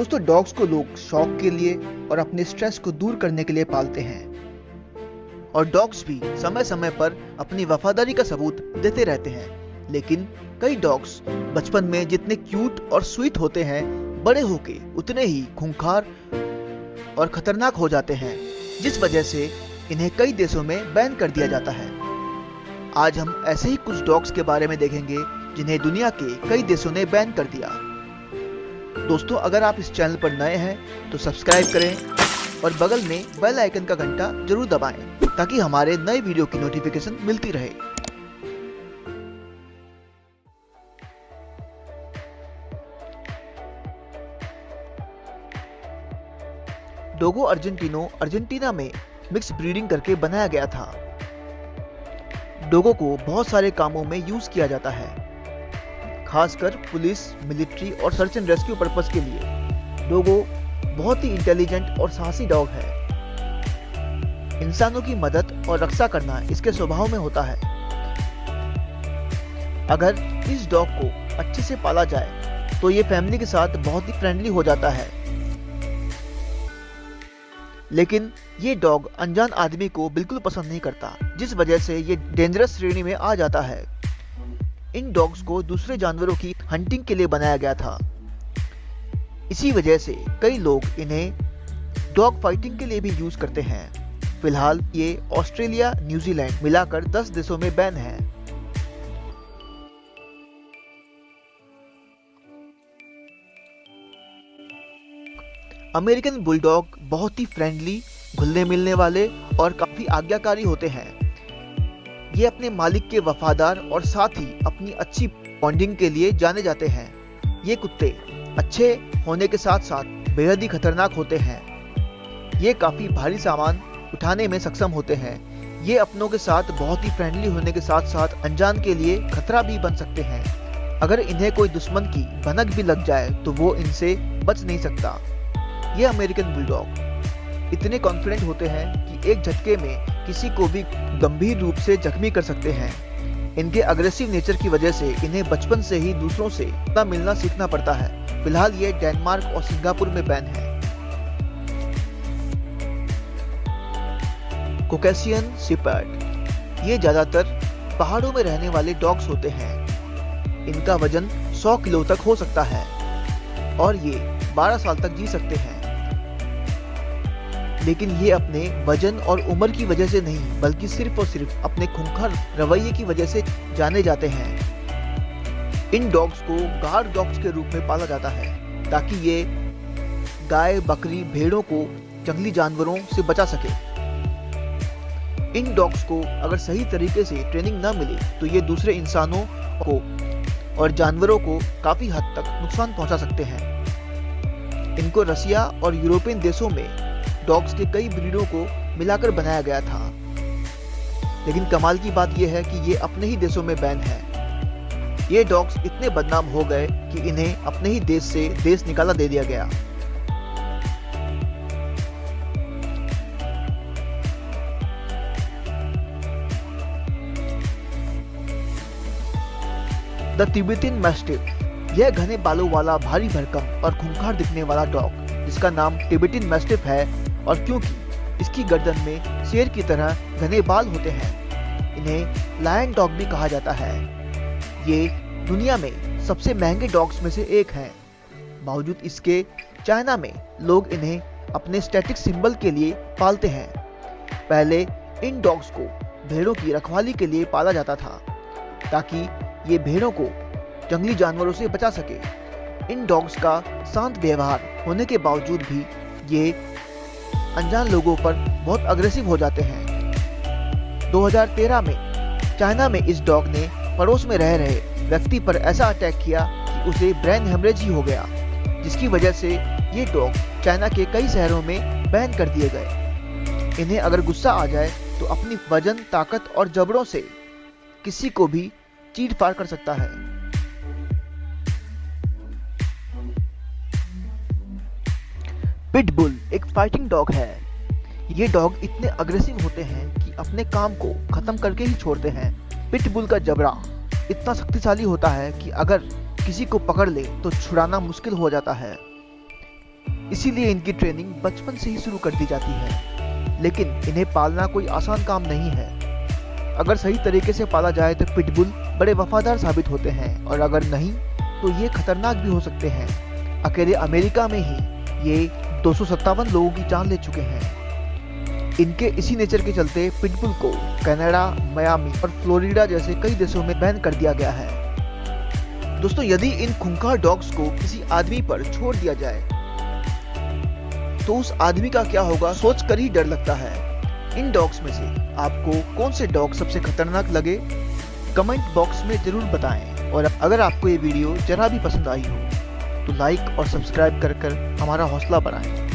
दोस्तों, डॉग्स को लोग शौक के लिए और अपने स्ट्रेस को दूर करने के लिए पालते हैं और डॉग्स भी समय समय पर अपनी वफादारी का सबूत देते रहते हैं। लेकिन कई डॉग्स बचपन में जितने क्यूट और स्वीट होते हैं, बड़े होके उतने ही खूंखार और खतरनाक हो जाते हैं, जिस वजह से इन्हें कई देशों में बैन कर दिया जाता है। आज हम ऐसे ही कुछ डॉग्स के बारे में देखेंगे जिन्हें दुनिया के कई देशों ने बैन कर दिया। दोस्तों, अगर आप इस चैनल पर नए हैं तो सब्सक्राइब करें और बगल में बेल आइकन का घंटा जरूर दबाएं ताकि हमारे नए वीडियो की नोटिफिकेशन मिलती रहे। डोगो अर्जेंटिनो अर्जेंटीना में मिक्स ब्रीडिंग करके बनाया गया था। डोगो को बहुत सारे कामों में यूज किया जाता है, खासकर पुलिस, मिलिट्री और सर्च एंड रेस्क्यू पर्पस के लिए। डोगो बहुत ही इंटेलिजेंट और साहसी डॉग है। इंसानों की मदद और रक्षा करना इसके स्वभाव में होता है। अगर इस डॉग को अच्छे से पाला जाए तो ये फैमिली के साथ बहुत ही फ्रेंडली हो जाता है। लेकिन ये डॉग अनजान आदमी को बिल्कुल पसंद नहीं करता, जिस वजह से ये डेंजरस श्रेणी में आ जाता है। इन डॉग्स को दूसरे जानवरों की हंटिंग के लिए बनाया गया था। इसी वजह से कई लोग इन्हें डॉग फाइटिंग के लिए भी यूज करते हैं। फिलहाल ये ऑस्ट्रेलिया, न्यूजीलैंड मिलाकर 10 देशों में बैन है। अमेरिकन बुलडॉग बहुत ही फ्रेंडली, घुलने मिलने वाले और काफी आज्ञाकारी होते हैं। ये अपने मालिक के वफादार और साथ ही अपनी अच्छी बॉन्डिंग के लिए जाने जाते हैं। ये कुत्ते अच्छे होने के साथ साथ बेहद ही खतरनाक होते हैं। ये काफी भारी सामान उठाने में सक्षम होते हैं। ये अपनों के साथ बहुत ही फ्रेंडली होने के साथ साथ अनजान के लिए खतरा भी बन सकते हैं। अगर इन्हें कोई दुश्मन की भनक भी लग जाए तो वो इनसे बच नहीं सकता। ये अमेरिकन बुलडॉग इतने कॉन्फिडेंट होते हैं कि एक झटके में किसी को भी गंभीर रूप से जख्मी कर सकते हैं। इनके अग्रेसिव नेचर की वजह से इन्हें बचपन से ही दूसरों से मिलना सीखना पड़ता है। फिलहाल ये डेनमार्क और सिंगापुर में बैन है। कोकेशियन शेपर्ड ये ज्यादातर पहाड़ों में रहने वाले डॉग्स होते हैं। इनका वजन 100 किलो तक हो सकता है और ये 12 साल तक जी सकते हैं। लेकिन ये अपने वजन और उम्र की वजह से नहीं, बल्कि सिर्फ और सिर्फ अपने खूंखार रवैये की वजह से जाने जाते हैं। इन डॉग्स को गार्ड डॉग्स के रूप में पाला जाता है ताकि ये गाय, बकरी, भेड़ों को जंगली जानवरों से बचा सके। इन डॉग्स को अगर सही तरीके से ट्रेनिंग न मिले तो ये दूसरे इंसानों को और जानवरों को काफी हद तक नुकसान पहुंचा सकते हैं। इनको रसिया और यूरोपियन देशों में डॉग्स के कई ब्रीडों को मिलाकर बनाया गया था। लेकिन कमाल की बात यह है कि ये अपने ही देशों में बैन है। ये डॉग्स इतने बदनाम हो गए कि इन्हें अपने ही देश से देश निकाला दे दिया गया। द तिबेटियन मैस्टिफ यह घने बालों वाला, भारी भरकम और खूंखार दिखने वाला डॉग, जिसका नाम तिबेटियन मैस्टिफ है और क्योंकि इसकी गर्दन में शेर की तरह घने बाल होते हैं, इन्हें लायन डॉग भी कहा जाता है। ये दुनिया में सबसे महंगे डॉग्स में से एक हैं। बावजूद इसके चाइना में लोग इन्हें अपने स्टैटिक सिंबल के लिए पालते हैं। पहले इन डॉग्स को भेड़ों की रखवाली के लिए पाला जाता था ताकि ये भेड़ों को जंगली जानवरों से बचा सके। इन डॉग्स का शांत व्यवहार होने के बावजूद भी ये अनजान लोगों पर बहुत अग्रेसिव हो जाते हैं। 2013 में चाइना में इस डॉग ने पड़ोस में रह रहे व्यक्ति पर ऐसा अटैक किया कि उसे ब्रेन हेमरेज ही हो गया, जिसकी वजह से ये डॉग चाइना के कई शहरों में बैन कर दिए गए। इन्हें अगर गुस्सा आ जाए तो अपनी वजन, ताकत और जबड़ों से किसी को भी चीर फाड़ कर सकता है। पिटबुल एक फाइटिंग डॉग है। ये डॉग इतने अग्रेसिव होते हैं कि अपने काम को खत्म करके ही छोड़ते हैं। पिटबुल का जबड़ा इतना शक्तिशाली होता है कि अगर किसी को पकड़ ले तो छुड़ाना मुश्किल हो जाता है। इसीलिए इनकी ट्रेनिंग बचपन से ही शुरू कर दी जाती है। लेकिन इन्हें पालना कोई आसान काम नहीं है। अगर सही तरीके से पाला जाए तो पिटबुल बड़े वफादार साबित होते हैं, और अगर नहीं तो ये खतरनाक भी हो सकते हैं। अकेले अमेरिका में ही ये 257 लोगों की जान ले चुके हैं। इनके इसी नेचर के चलते पिटबुल को कनाडा, मियामी और फ्लोरिडा जैसे कई देशों में बैन कर दिया गया है। दोस्तों, यदि इन खूंखार डॉग्स को किसी आदमी पर छोड़ दिया जाए तो उस आदमी का क्या होगा, सोचकर ही डर लगता है। इन डॉग्स में से आपको कौन से डॉग सबसे खतरनाक लगे, कमेंट बॉक्स में जरूर बताएं। और अगर आपको ये वीडियो जरा भी पसंद आई हो तो लाइक और सब्सक्राइब कर हमारा हौसला बढ़ाएं।